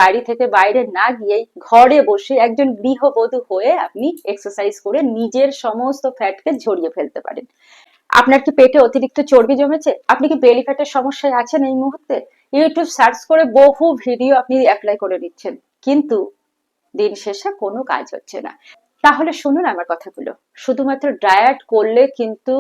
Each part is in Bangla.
বাড়ি থেকে বাইরে না গিয়েই ঘরে বসে একজন গৃহবধূ হয়ে আপনি এক্সারসাইজ করে নিজের সমস্ত ফ্যাটকে ঝরিয়ে ফেলতে পারেন। আপনার কি পেটে অতিরিক্ত চর্বি জমেছে? আপনি কি বেলি ফ্যাটের সমস্যায় আছেন এই মুহূর্তে? ইউটিউব সার্চ করে বহু ভিডিও আপনি অ্যাপ্লাই করে নিচ্ছেন, কিন্তু দিন শেষে কোনো কাজ হচ্ছে না। তাহলে শুনুন আমার কথাগুলো। শুধুমাত্র ডায়েট করলে কিন্তু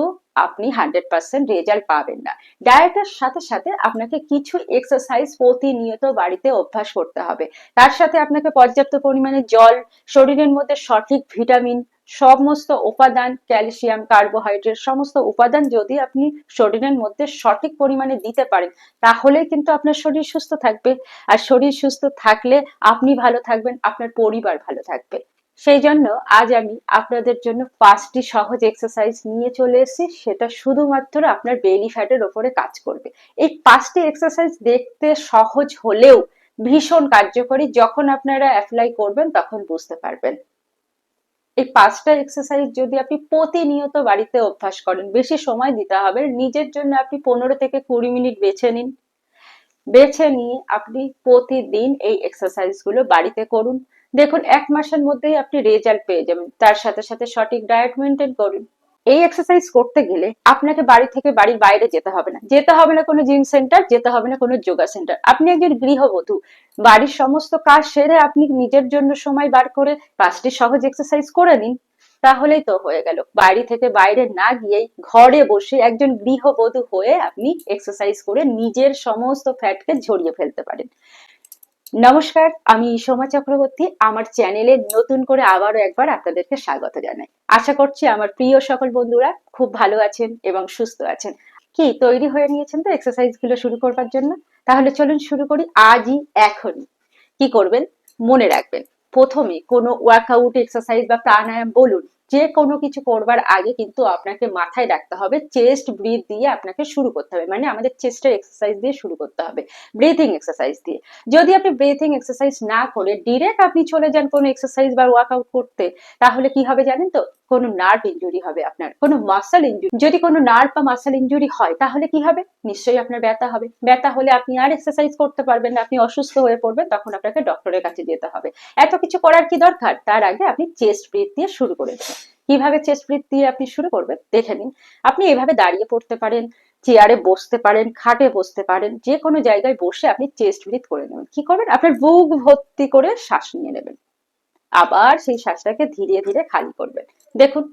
আপনি 100% রেজাল্ট পাবেন না। ডায়েটের সাথে সাথে আপনাকে কিছু এক্সারসাইজ প্রতিনিয়ত বাড়িতে অভ্যাস করতে হবে। তার সাথে আপনাকে পর্যাপ্ত পরিমাণে জল, শরীরের মধ্যে সঠিক ভিটামিন, সমস্ত উপাদান, ক্যালসিয়াম, কার্বোহাইড্রেট সমস্ত উপাদান যদি আপনি শরীরের মধ্যে সঠিক পরিমাণে দিতে পারেন, তাহলেই কিন্তু আপনার শরীর সুস্থ থাকবে। আর শরীর সুস্থ থাকলে আপনি ভালো থাকবেন, আপনার পরিবার ভালো থাকবে। সেই জন্য আজ আমি আপনাদের জন্য 5টি সহজ এক্সারসাইজ নিয়ে চলে এসেছি, সেটা শুধুমাত্র আপনার বেলি ফ্যাটের ওপরে কাজ করবে। এই 5টি এক্সারসাইজ দেখতে সহজ হলেও ভীষণ কার্যকরী। যখন আপনারা অ্যাপ্লাই করবেন তখন বুঝতে পারবেন। এই 5টা এক্সারসাইজ যদি আপনি প্রতিনিয়ত বাড়িতে অভ্যাস করেন, বেশি সময় দিতে হবে, নিজের জন্য আপনি 15 থেকে 20 মিনিট বেছে নিন। বেছে নিয়ে আপনি প্রতিদিন এই এক্সারসাইজ গুলো বাড়িতে করুন। দেখুন 1 মাসের মধ্যেই আপনি রেজাল্ট পেয়ে যাবেন। তার সাথে সাথে সঠিক ডায়েট মেনটেন করুন। এই এক্সারসাইজ করতে গেলে আপনাকে বাড়ি থেকে বাড়ির বাইরে যেতে হবে না, যেতে হবে না কোনো জিম সেন্টার, যেতে হবে না কোনো যোগা সেন্টার। আপনি একজন গৃহবধূ, বাড়ির সমস্ত কাজ সেরে আপনি নিজের জন্য সময় বার করে 5টি সহজ এক্সারসাইজ করে নিন, তাহলেই তো হয়ে গেল। বাড়ি থেকে বাইরে না গিয়েই ঘরে বসে একজন গৃহবধূ হয়ে আপনি এক্সারসাইজ করে নিজের সমস্ত ফ্যাটকে ঝরিয়ে ফেলতে পারেন। নমস্কার, আমি সোমা চক্রবর্তী। আমার চ্যানেলে নতুন করে আবারও একবার আপনাদেরকে স্বাগত জানাই। আশা করছি আমার প্রিয় সকল বন্ধুরা খুব ভালো আছেন এবং সুস্থ আছেন। কি তৈরি হয়ে নিয়েছেন তো এক্সারসাইজ গুলো শুরু করবার জন্য? তাহলে চলুন শুরু করি আজই, এখনই। কি করবেন মনে রাখবেন, প্রথমে কোনো ওয়ার্কআউট এক্সারসাইজ বা প্রাণায়াম বলুন, যে কোনো কিছু করবার আগে কিন্তু আপনাকে মাথায় রাখতে হবে চেস্ট ব্রিথ দিয়ে আপনাকে শুরু করতে হবে। মানে আমাদের চেস্টের এক্সারসাইজ দিয়ে শুরু করতে হবে, ব্রিথিং এক্সারসাইজ দিয়ে। যদি আপনি ব্রিথিং এক্সারসাইজ না করে ডিরেক্ট আপনি চলে যান কোনো এক্সারসাইজ বা ওয়ার্কআউট করতে, তাহলে কি হবে জানেন তো? কোনো নার্ভ ইনজুরি হবে, আপনার কোনো মাসল ইনজুরি। যদি কোনো নার্ভ বা মাসল ইনজুরি হয় তাহলে কি হবে? নিশ্চয়ই আপনার ব্যথা হবে। ব্যথা হলে আপনি আর এক্সারসাইজ করতে পারবেন না, আপনি অসুস্থ হয়ে পড়বেন, তখন আপনাকে ডক্টরের কাছে যেতে হবে। এত কিছু করার কি দরকার? তার আগে আপনি চেস্ট ব্রিথ দিয়ে শুরু করে দিন। কিভাবে চেস্ট ব্রিথ দিয়ে আপনি শুরু করবেন দেখে নিন। আপনি এভাবে দাঁড়িয়ে পড়তে পারেন, চেয়ারে বসতে পারেন, খাটে বসতে পারেন, যে কোনো জায়গায় বসে আপনি চেস্ট ব্রিথ করে নেবেন। কি করবেন? আপনার বুক ভর্তি করে শ্বাস নিয়ে নেবেন, আবার সেই শ্বাসটাকে ধীরে ধীরে খালি করবেন। দেখুন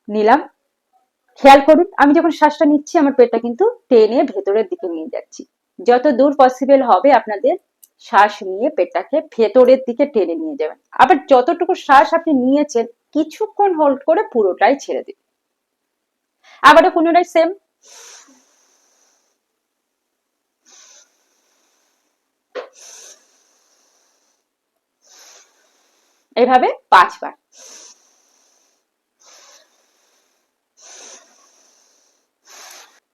নিলাম। খেয়াল করুন আমি যখন শ্বাসটা নিচ্ছি আমার পেটটা কিন্তু টেনে ভেতরের দিকে নিয়ে যাচ্ছি। যত দূর পসিবল হবে আপনাদের শ্বাস নিয়ে পেটটাকে ভেতরের দিকে টেনে নিয়ে যাবেন। আবার যতটুকু শ্বাস আপনি নিয়েছেন কিছুক্ষণ হোল্ড করে পুরোটাই ছেড়ে দিন। আবারও পুনরায় সেম। এভাবে 5 বার।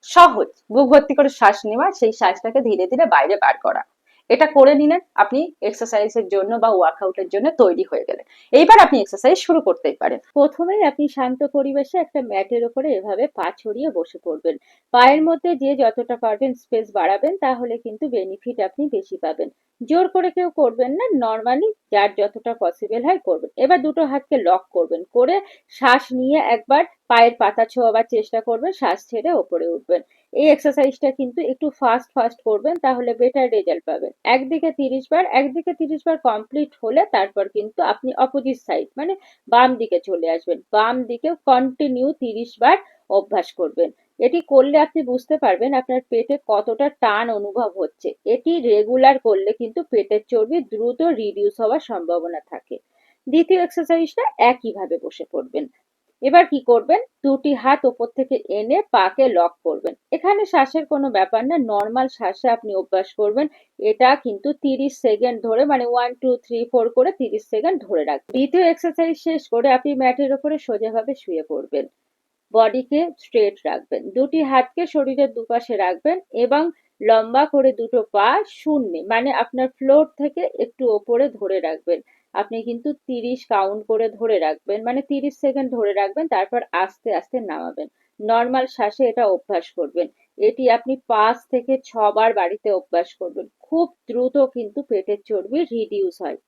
সহজ, বুক ভর্তি করে শ্বাস নেওয়া, সেই শ্বাসটাকে ধীরে ধীরে বাইরে বার করা। এটা করে নিলেন, আপনি এক্সারসাইজের জন্য বা ওয়ার্কআউটের জন্য তৈরি হয়ে গেলেন। এইবার আপনি এক্সারসাইজ শুরু করতেই পারেন। প্রথমেই আপনি শান্ত পরিবেশে একটা ম্যাটের উপরে এভাবে পা ছড়িয়ে বসে পড়বেন। পায়ের মধ্যে যে যতটা পারবেন স্পেস বাড়াবেন, তাহলে কিন্তু বেনিফিট আপনি বেশি পাবেন। জোর করে কেউ করবেন না, নর্মালি যার যতটা পসিবল হয় করবেন। এবার দুটো হাতকে লক করবেন, করে শ্বাস নিয়ে একবার পায়ের পাতা ছোঁয়াবার চেষ্টা করবেন, শ্বাস ছেড়ে ওপরে উঠবেন। এই এক্সারসাইজটা কিন্তু একটু ফাস্ট ফাস্ট করবেন, তাহলে বেটার রেজাল্ট পাবেন। একদিকে 30 বার, একদিকে 30 বার কমপ্লিট হলে তারপর কিন্তু আপনি অপোজিট সাইড মানে বাম দিকে চলে আসবেন। বাম দিকেও কন্টিনিউ 30 বার অভ্যাস করবেন। এটি করলে আপনি বুঝতে পারবেন আপনার পেটে কতটা টান অনুভব হচ্ছে। এটি রেগুলার করলে কিন্তু পেটের চর্বি দ্রুত রিডিউস হওয়ার সম্ভাবনা থাকে। দ্বিতীয় এক্সারসাইজটা একইভাবে বসে পড়বেন। এবার কি করবেন? দুটি হাত ওপর থেকে এনে পাকে লক করবেন। এখানে শ্বাসের কোনো ব্যাপার না, নর্মাল শ্বাসে আপনি অভ্যাস করবেন। এটা কিন্তু 30 সেকেন্ড ধরে, মানে 1 2 3 4 করে 30 সেকেন্ড ধরে রাখবেন। দ্বিতীয় এক্সারসাইজ শেষ করে আপনি ম্যাটের উপরে সোজাভাবে শুয়ে পড়বেন। বডিকে স্ট্রেট রাখবেন, দুটি হাতকে শরীরের দুপাশে রাখবেন এবং লম্বা করে দুটো পা শূন্যে মানে আপনার ফ্লোর থেকে একটু ওপরে ধরে রাখবেন। আপনি কিন্তু 30 কাউন্ট করে ধরে রাখবেন, মানে 30 সেকেন্ড ধরে রাখবেন, তারপর আস্তে আস্তে নামাবেন। নর্মাল শ্বাসে এটা অভ্যাস করবেন। এটি আপনি 5 থেকে 6 বার বাড়িতে অভ্যাস করবেন, খুব দ্রুত কিন্তু পেটের চর্বি রিডিউস হয়।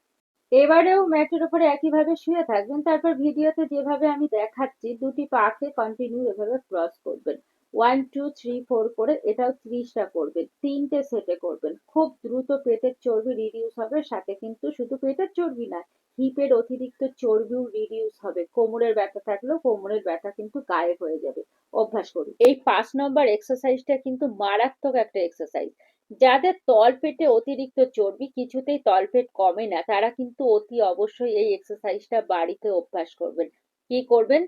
এবারেও ম্যাটের উপরে একইভাবে শুয়ে থাকবেন, তারপর ভিডিওতে যেভাবে আমি দেখাচ্ছি দুটি পাকে কন্টিনিউ এভাবে ক্রস করবেন, 1 2 3 4 করে, এটাও 30টা করবেন, 3টে সেটে করবেন। খুব দ্রুত পেটের চর্বি রিডিউস হবে, সাথে কিন্তু শুধু পেটের চর্বি না, হিপের অতিরিক্ত চর্বিও রিডিউস হবে। কোমরের ব্যথা থাকলেও কোমরের ব্যথা কিন্তু গায়েব হয়ে যাবে। অভ্যাস করুন। এই 5 নম্বর এক্সারসাইজটা কিন্তু মারাত্মক একটা এক্সারসাইজ। যাদের তলপেটে অতিরিক্ত চর্বি, কিছুতেই তলপেট কমে না, তারা কিন্তু অতি অবশ্যই এই এক্সারসাইজটা বাড়িতে অভ্যাস করবেন। কি করবেন?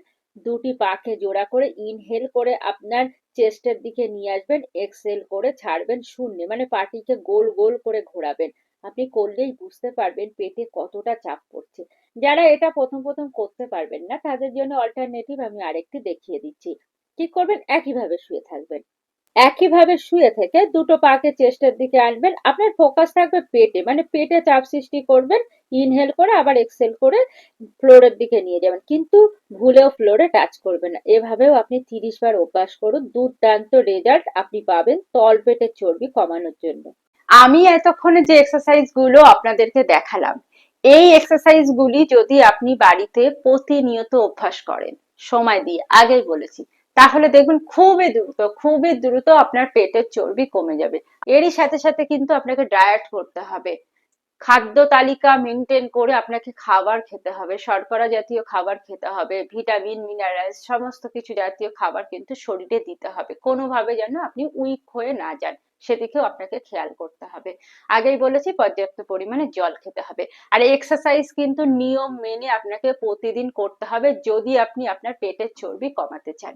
দুটি পাকে জোড়া করে ইনহেল করে আপনার চেস্টের দিকে নিয়ে আসবেন, এক্সহেল করে ছাড়বেন শূন্যে, মানে পাটিকে গোল গোল করে ঘোরাবেন। আপনি করলেই বুঝতে পারবেন পেটে কতটা চাপ পড়ছে। যারা এটা প্রথম প্রথম করতে পারবেন না, তাদের জন্য অল্টারনেটিভ আমি আরেকটি দেখিয়ে দিচ্ছি। কি করবেন? একইভাবে শুয়ে থাকবেন, একইভাবে শুয়ে থেকে দুটো পাকে চেস্টের দিকে আনবেন, আপনার ফোকাস থাকবে পেটে, মানে পেটে চাপ সৃষ্টি করবেন, ইনহেল করে আবার এক্সহেল করে ফ্লোরের দিকে নিয়ে যাবেন, কিন্তু ভুলেও ফ্লোরে টাচ করবেন না। এভাবেও আপনি 30 বার অভ্যাস করুন, দুর্দান্ত রেজাল্ট আপনি পাবেন তল পেটের চর্বি কমানোর জন্য। আমি এতক্ষণে যে এক্সারসাইজ গুলো আপনাদেরকে দেখালাম, এই এক্সারসাইজ গুলি যদি আপনি বাড়িতে প্রতিনিয়ত অভ্যাস করেন, সময় দিয়ে, আগেই বলেছি, তাহলে দেখবেন খুবই দ্রুত আপনার পেটের চর্বি কমে যাবে। এরই সাথে সাথে কিন্তু আপনাকে ডায়েট করতে হবে, খাদ্য তালিকা মেনটেন করে আপনাকে খাবার খেতে হবে, শর্করা জাতীয় খাবার খেতে হবে, ভিটামিন মিনারেলস সমস্ত কিছু জাতীয় খাবার কিন্তু শরীরে দিতে হবে, কোনোভাবে যেন আপনি উইক হয়ে না যান, সেদিকেও আপনাকে খেয়াল করতে হবে। আগেই বলেছি পর্যাপ্ত পরিমাণে জল খেতে হবে। আর এক্সারসাইজ কিন্তু নিয়ম মেনে আপনাকে প্রতিদিন করতে হবে, যদি আপনি আপনার পেটের চর্বি কমাতে চান।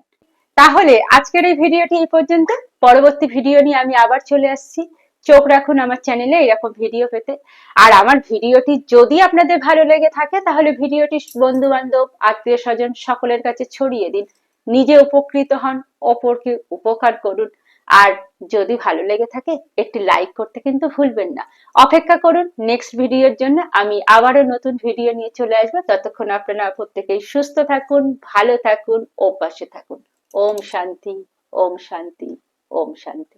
তাহলে আজকের এই ভিডিওটি এই পর্যন্ত। পরবর্তী ভিডিও নিয়ে আমি আবার চলে আসছি। চোখ রাখুন আমার চ্যানেলে এরকম ভিডিও পেতে। আর আমার ভিডিওটি যদি আপনাদের ভালো লেগে থাকে, তাহলে ভিডিওটি বন্ধু বান্ধব আত্মীয় স্বজন সকলের কাছে ছড়িয়ে দিন। নিজে উপকৃত হন, অপরকে উপকার করুন। আর যদি ভালো লেগে থাকে, একটি লাইক করতে কিন্তু ভুলবেন না। অপেক্ষা করুন নেক্সট ভিডিওর জন্য, আমি আবারও নতুন ভিডিও নিয়ে চলে আসবো। ততক্ষণ আপনারা প্রত্যেকেই সুস্থ থাকুন, ভালো থাকুন, অভ্যাসে থাকুন। ওম শান্তি, ওম শান্তি, ওম শান্তি।